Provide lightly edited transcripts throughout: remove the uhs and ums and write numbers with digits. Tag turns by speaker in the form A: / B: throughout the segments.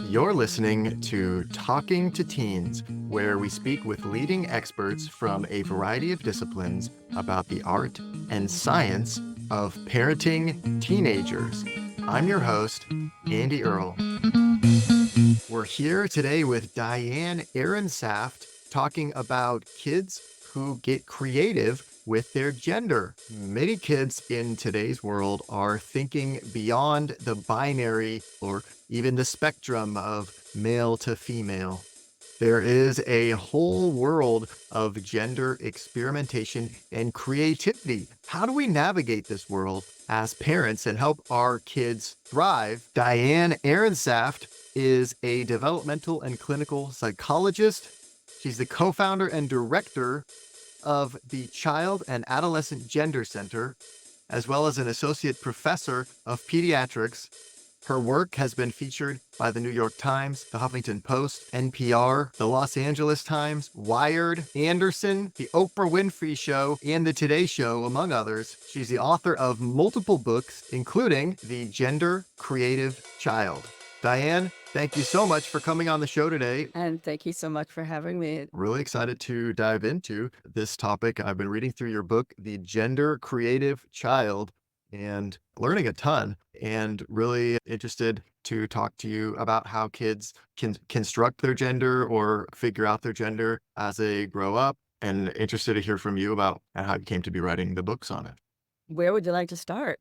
A: You're listening to Talking to Teens, where we speak with leading experts from a variety of disciplines about the art and science of parenting teenagers. I'm your host, Andy Earle. We're here today with Diane Ehrensaft talking about kids who get creative with their gender. Many kids in today's world are thinking beyond the binary or even the spectrum of male to female. There is a whole world of gender experimentation and creativity. How do we navigate this world as parents and help our kids thrive? Diane Ehrensaft is a developmental and clinical psychologist. She's the co-founder and director of the Child and Adolescent Gender Center, as well as an associate professor of pediatrics. Her work has been featured by the New York Times, the Huffington Post, NPR, the Los Angeles Times, Wired, Anderson, the Oprah Winfrey Show, and the Today Show, among others. She's the author of multiple books, including The Gender Creative Child. Diane, thank you so much for coming on the show today.
B: And thank you so much for having me.
A: Really excited to dive into this topic. I've been reading through your book, The Gender Creative Child, and learning a ton, and really interested to talk to you about how kids can construct their gender or figure out their gender as they grow up, and interested to hear from you about how you came to be writing the books on it.
B: Where would you like to start?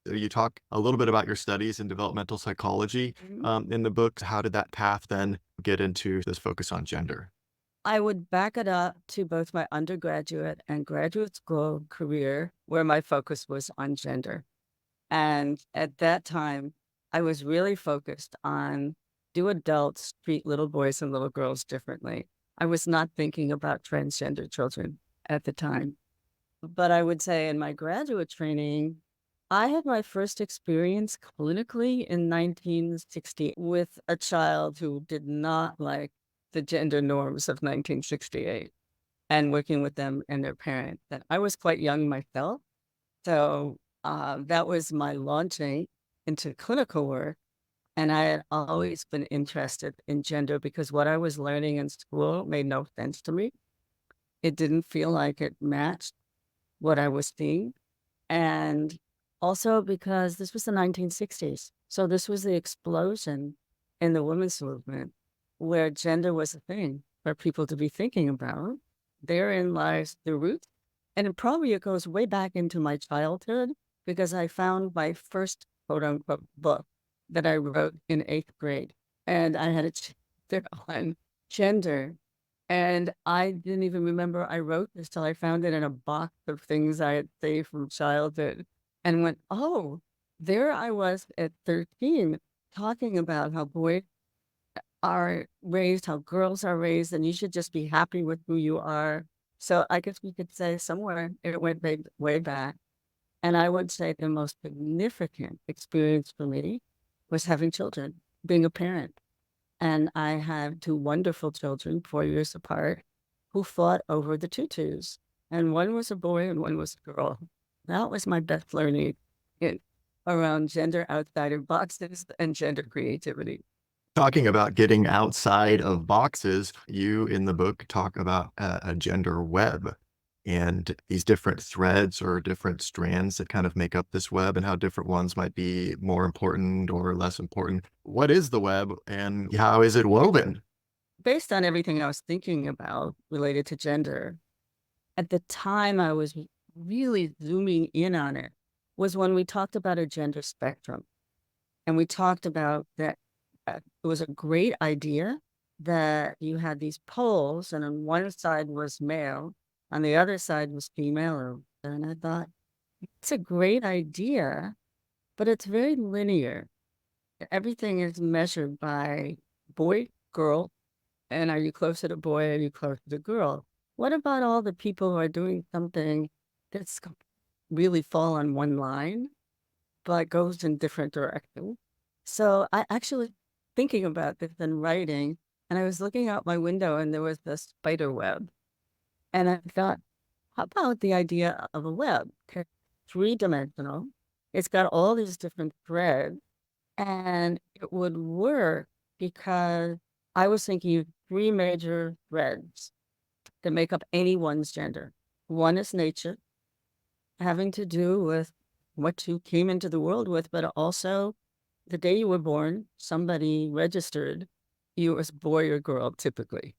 A: You talk a little bit about your studies in developmental psychology in the book. How did that path then get into this focus on gender?
B: I would back it up to both my undergraduate and graduate school career, where my focus was on gender. And at that time, I was really focused on, do adults treat little boys and little girls differently? I was not thinking about transgender children at the time. But I would say in my graduate training, I had my first experience clinically in 1960 with a child who did not like the gender norms of 1968 and working with them and their parent. That I was quite young myself. So that was my launching into clinical work. And I had always been interested in gender because what I was learning in school made no sense to me. It didn't feel like it matched what I was seeing. And also because this was the 1960s. So this was the explosion in the women's movement where gender was a thing for people to be thinking about. Therein lies the root. And it goes way back into my childhood because I found my first quote unquote book that I wrote in 8th grade. And I had a chapter on gender. And I didn't even remember I wrote this till I found it in a box of things I had saved from childhood and went, oh, there I was at 13 talking about how boys are raised, how girls are raised, and you should just be happy with who you are. So I guess we could say somewhere it went way back. And I would say the most significant experience for me was having children, being a parent. And I have 2 wonderful children, 4 years apart, who fought over the tutus. And one was a boy and one was a girl. That was my best learning around gender outside of boxes and gender creativity.
A: Talking about getting outside of boxes, you in the book talk about a gender web and these different threads or different strands that kind of make up this web and how different ones might be more important or less important. What is the web and how is it woven?
B: Based on everything I was thinking about related to gender, at the time I was really zooming in on it was when we talked about a gender spectrum. And we talked about that it was a great idea that you had these poles, and on one side was male, on the other side was female. And I thought, it's a great idea, but it's very linear. Everything is measured by boy, girl, and are you closer to boy, are you closer to girl? What about all the people who are doing something that's really fall on one line, but goes in different directions? So I actually thinking about this and writing, and I was looking out my window and there was this spider web. And I thought, how about the idea of a web? Okay, 3-dimensional. It's got all these different threads and it would work because I was thinking of three major threads that make up anyone's gender. One is nature, having to do with what you came into the world with, but also the day you were born, somebody registered you as boy or girl, typically.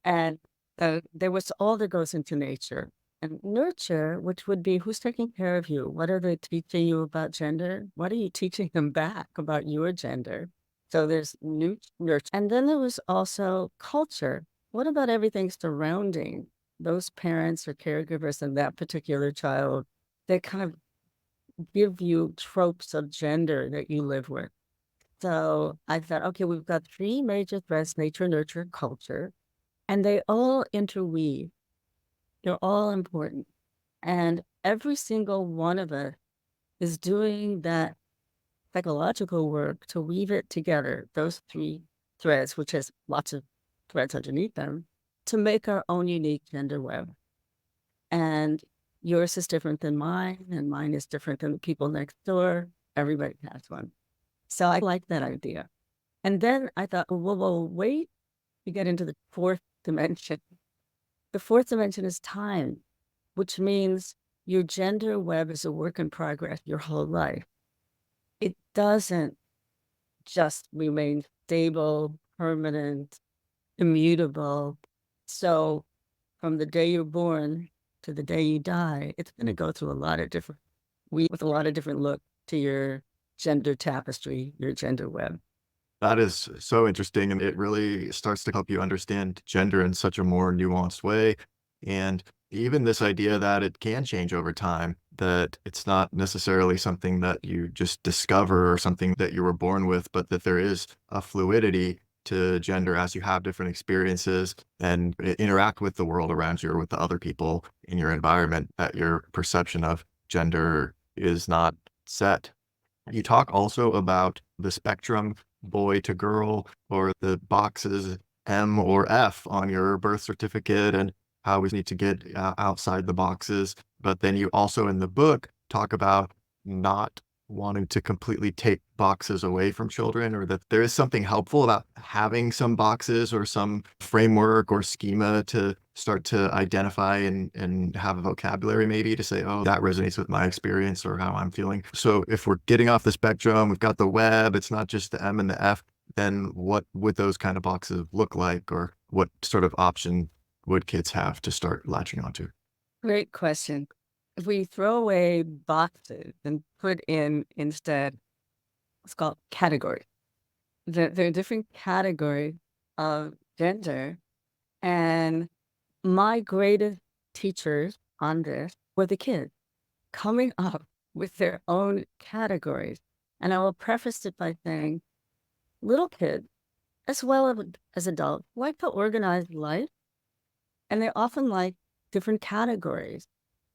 B: And there was all that goes into nature. And nurture, which would be who's taking care of you? What are they teaching you about gender? What are you teaching them back about your gender? So there's nurture. And then there was also culture. What about everything surrounding those parents or caregivers and that particular child that kind of give you tropes of gender that you live with? So I thought, okay, we've got three major threads: nature, nurture, culture, and they all interweave. They're all important. And every single one of us is doing that psychological work to weave it together, those three threads, which has lots of threads underneath them, to make our own unique gender web. And yours is different than mine, and mine is different than the people next door. Everybody has one. So I like that idea. And then I thought, whoa, wait, we get into the fourth dimension. The fourth dimension is time, which means your gender web is a work in progress your whole life. It doesn't just remain stable, permanent, immutable. So from the day you're born to the day you die, it's going to go through a lot of different, with a lot of different look to your gender tapestry, your gender web.
A: That is so interesting, and it really starts to help you understand gender in such a more nuanced way. And even this idea that it can change over time, that it's not necessarily something that you just discover or something that you were born with, but that there is a fluidity to gender as you have different experiences and interact with the world around you or with the other people in your environment, that your perception of gender is not set. You talk also about the spectrum, boy to girl, or the boxes M or F on your birth certificate, and how we need to get outside the boxes. But then you also in the book talk about not wanting to completely take boxes away from children, or that there is something helpful about having some boxes or some framework or schema to start to identify and have a vocabulary maybe to say, oh, that resonates with my experience or how I'm feeling. So if we're getting off the spectrum, we've got the web, it's not just the M and the F, then what would those kind of boxes look like, or what sort of option would kids have to start latching onto?
B: Great question. If we throw away boxes and put in instead, it's called category. There are different categories of gender, and my greatest teachers on this were the kids coming up with their own categories. And I will preface it by saying little kids, as well as adults, like to organize life, and they often like different categories.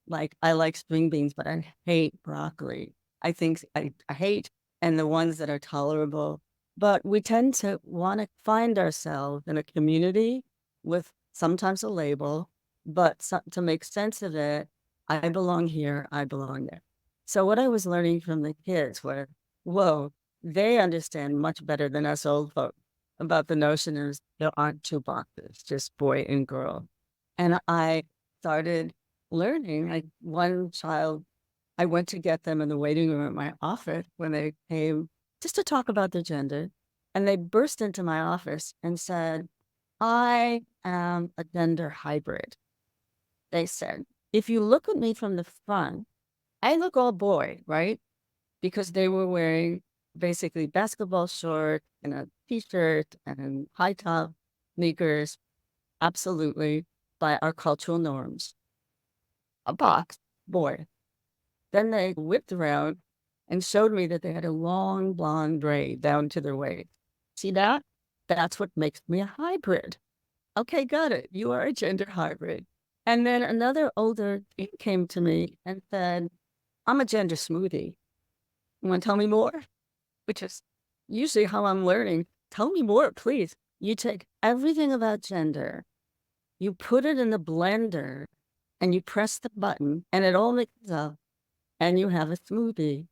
B: Like, I like string beans, but I hate broccoli. I think I hate, and the ones that are tolerable. But we tend to want to find ourselves in a community with sometimes a label, but to make sense of it, I belong here, I belong there. So what I was learning from the kids were, whoa, they understand much better than us old folks about the notion is there aren't two boxes, just boy and girl. And I started learning. Like one child, I went to get them in the waiting room at my office when they came just to talk about their gender. And they burst into my office and said, I am a gender hybrid. They said, if you look at me from the front, I look all boy, right? Because they were wearing basically basketball shorts and a t-shirt and high top sneakers, absolutely by our cultural norms. A box, boy. Then they whipped around and showed me that they had a long blonde braid down to their waist. See that? That's what makes me a hybrid. Okay, got it. You are a gender hybrid. And then another older teen came to me and said, I'm a gender smoothie. You want to tell me more? Which is usually how I'm learning. Tell me more, please. You take everything about gender, you put it in the blender, and you press the button, and it all mixes up, and you have a smoothie.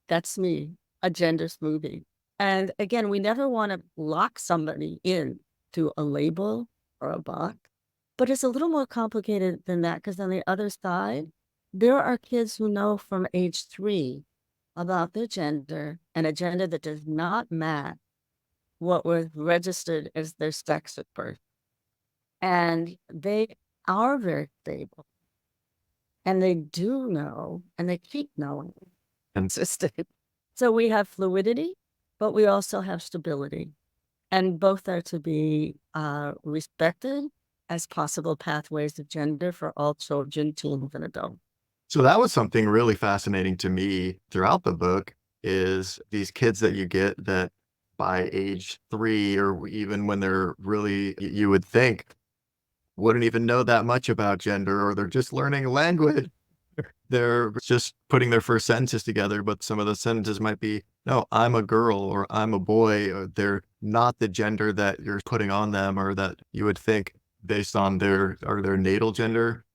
B: That's me, a gender smoothie. And again, we never want to lock somebody in to a label or a box, but it's a little more complicated than that because on the other side, there are kids who know from age 3 about their gender and a gender that does not match what was registered as their sex at birth. And they are very stable and they do know and they keep knowing. Consistent. So we have fluidity, but we also have stability. And both are to be respected as possible pathways of gender for all children, teens, and adults.
A: So that was something really fascinating to me throughout the book is these kids that you get that by age 3 or even when they're really you would think wouldn't even know that much about gender or they're just learning language. They're just putting their first sentences together, but some of the sentences might be, "No, I'm a girl," or "I'm a boy," or they're not the gender that you're putting on them or that you would think based on their natal gender.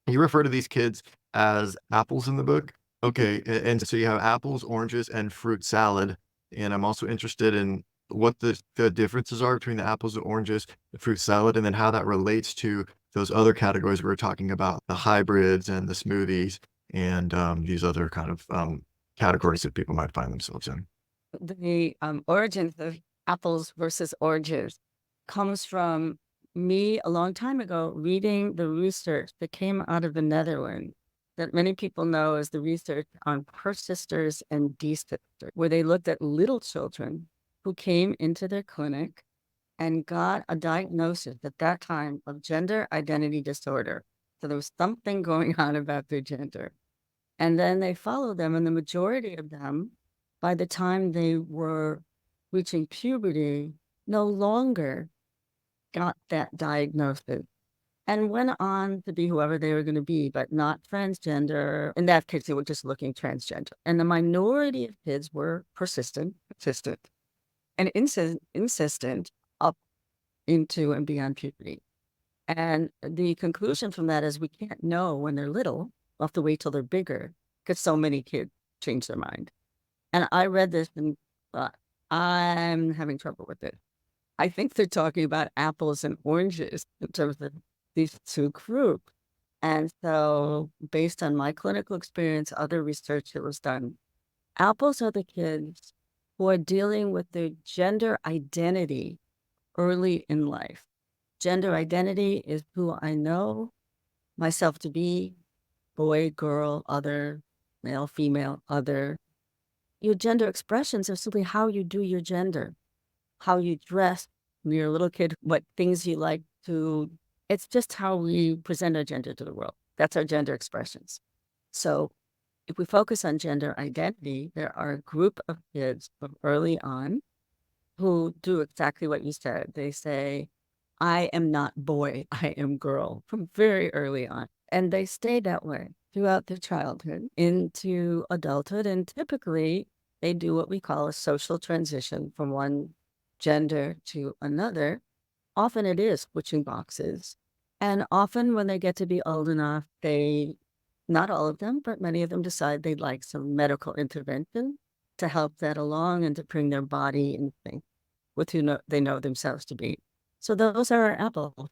A: You refer to these kids as apples in the book? Okay, and so you have apples, oranges, and fruit salad, and I'm also interested in what the differences are between the apples, the oranges, the fruit salad, and then how that relates to those other categories we were talking about, the hybrids and the smoothies and, these other kind of, categories that people might find themselves in.
B: The origins of apples versus oranges comes from me a long time ago reading the research that came out of the Netherlands that many people know as the research on persisters and desisters, where they looked at little children who came into their clinic and got a diagnosis at that time of gender identity disorder. So there was something going on about their gender. And then they followed them, and the majority of them, by the time they were reaching puberty, no longer got that diagnosis and went on to be whoever they were going to be, but not transgender. In that case, they were just looking transgender. And the minority of kids were persistent, and insistent up into and beyond puberty. And the conclusion from that is we can't know when they're little. We'll have to wait till they're bigger because so many kids change their mind. And I read this and thought, I'm having trouble with it. I think they're talking about apples and oranges in terms of these two groups. And so, based on my clinical experience, other research that was done, apples are the kids who are dealing with their gender identity early in life. Gender identity is who I know myself to be, boy, girl, other, male, female, other. Your gender expressions are simply how you do your gender, how you dress when you're a little kid, what things you like to. It's just how we present our gender to the world. That's our gender expressions. So if we focus on gender identity, there are a group of kids from early on who do exactly what you said. They say, I am not boy, I am girl from very early on. And they stay that way throughout their childhood into adulthood. And typically, they do what we call a social transition from one gender to another. Often it is switching boxes. And often when they get to be old enough, not all of them, but many of them decide they'd like some medical intervention to help that along and to bring their body in sync with who they know themselves to be. So those are our apples.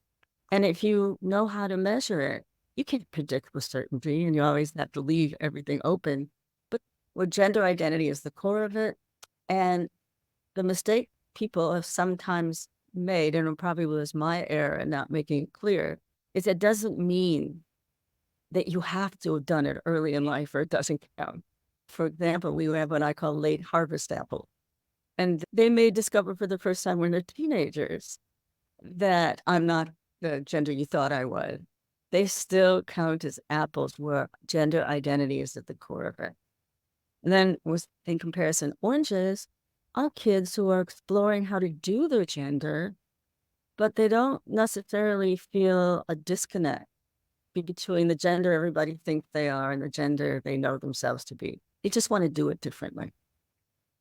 B: And if you know how to measure it, you can't predict with certainty and you always have to leave everything open. But what gender identity is the core of it. And the mistake people have sometimes made, and it probably was my error in not making it clear, is it doesn't mean that you have to have done it early in life or it doesn't count. For example, we have what I call late harvest apple. And they may discover for the first time when they're teenagers that I'm not the gender you thought I was. They still count as apples where gender identity is at the core of it. And then in comparison, oranges are kids who are exploring how to do their gender, but they don't necessarily feel a disconnect between the gender everybody thinks they are and the gender they know themselves to be. They just want to do it differently.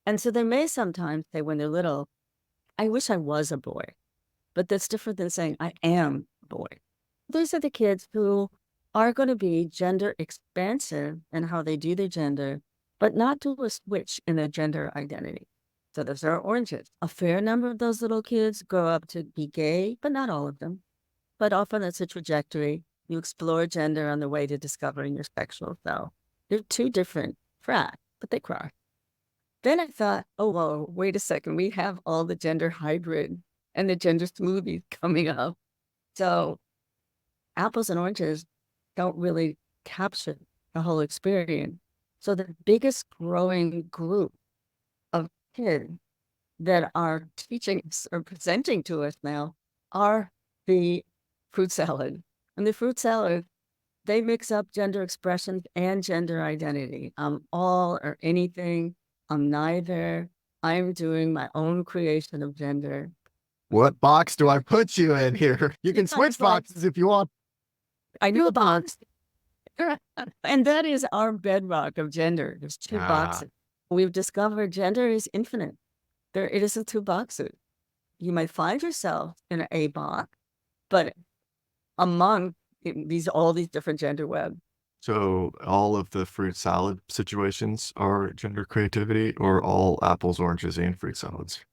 B: And so they may sometimes say when they're little, I wish I was a boy, but that's different than saying I am a boy. These are the kids who are going to be gender expansive in how they do their gender, but not do a switch in their gender identity. So those are oranges. A fair number of those little kids grow up to be gay, but not all of them. But often it's a trajectory. You explore gender on the way to discovering your sexual self. They're two different tracks, but they cross. Then I thought, oh, well, wait a second. We have all the gender hybrid and the gender smoothies coming up. So apples and oranges don't really capture the whole experience. So the biggest growing group of kids that are teaching us or presenting to us now are the fruit salad. And the fruit salad, they mix up gender expressions and gender identity. I'm all or anything. I'm neither. I'm doing my own creation of gender.
A: What box do I put you in here? You can switch boxes if you want.
B: I knew a box. And that is our bedrock of gender. There's two boxes. We've discovered gender is infinite. It isn't two boxes. You might find yourself in an A box, but among all these different gender webs.
A: So all of the fruit salad situations are gender creativity, or all apples, oranges, and fruit salads?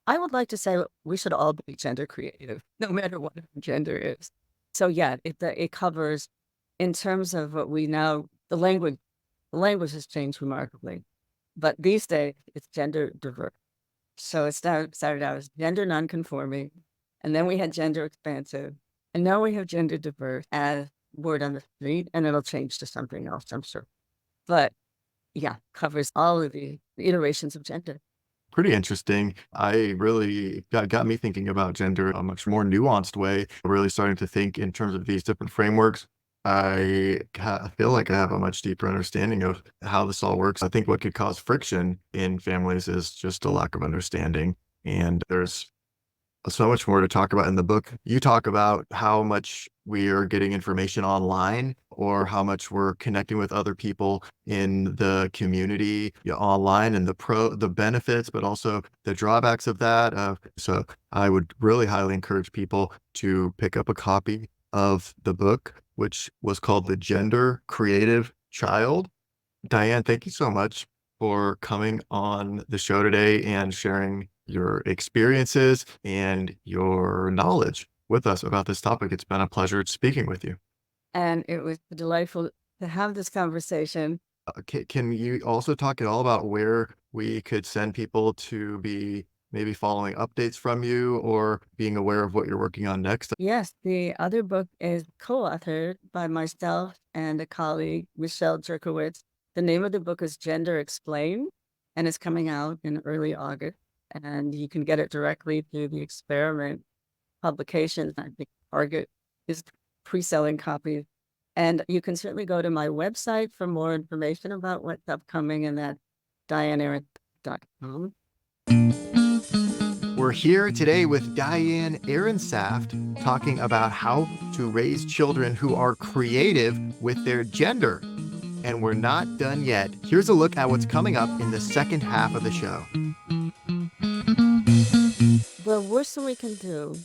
B: I would like to say we should all be gender creative, no matter what our gender is. So yeah, it covers, in terms of what we now, the language has changed remarkably, but these days it's gender diverse. So it started out as gender nonconforming, and then we had gender expansive, and now we have gender diverse as word on the street, and it'll change to something else, I'm sure. But yeah, covers all of the iterations of gender.
A: Pretty interesting. I really got me thinking about gender in a much more nuanced way, really starting to think in terms of these different frameworks. I feel like I have a much deeper understanding of how this all works. I think what could cause friction in families is just a lack of understanding. And there's so much more to talk about in the book. You talk about how much we are getting information online, or how much we're connecting with other people in the community online, and the benefits, but also the drawbacks of that. So I would really highly encourage people to pick up a copy of the book, which was called The Gender Creative Child. Diane, thank you so much for coming on the show today and sharing your experiences and your knowledge with us about this topic. It's been a pleasure speaking with you.
B: And it was delightful to have this conversation.
A: Can you also talk at all about where we could send people to be maybe following updates from you, or being aware of what you're working on next?
B: Yes, the other book is co-authored by myself and a colleague, Michelle Jerkowitz. The name of the book is Gender Explained, and it's coming out in early August. And you can get it directly through the Experiment publications. I think Target is pre-selling copies. And you can certainly go to my website for more information about what's upcoming, and that's dianeehrensaft.com.
A: We're here today with Diane Ehrensaft talking about how to raise children who are creative with their gender. And we're not done yet. Here's a look at what's coming up in the second half of the show.
B: The worst thing we can do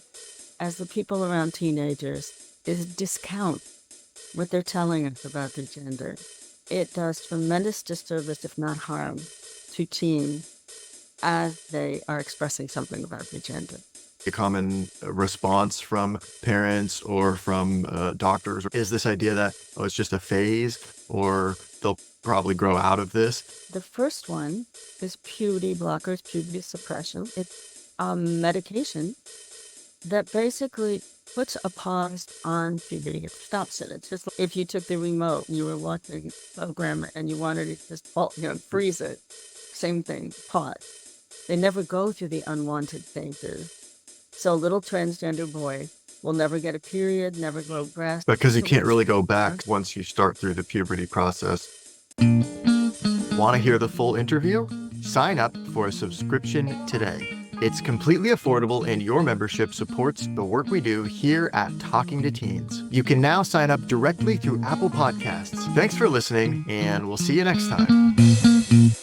B: as the people around teenagers is discount what they're telling us about their gender. It does tremendous disservice, if not harm, to teens as they are expressing something about their gender.
A: A common response from parents or from doctors is this idea that, oh, it's just a phase, or they'll probably grow out of this.
B: The first one is puberty blockers, puberty suppression. It's a medication that basically puts a pause on puberty. It stops it. It's just like if you took the remote, you were watching a program and you wanted to just freeze it. Same thing, pause. They never go through the unwanted phases. So a little transgender boy will never get a period, never grow breasts.
A: Because you can't really go back once you start through the puberty process. Want to hear the full interview? Sign up for a subscription today. It's completely affordable, and your membership supports the work we do here at Talking to Teens. You can now sign up directly through Apple Podcasts. Thanks for listening, and we'll see you next time.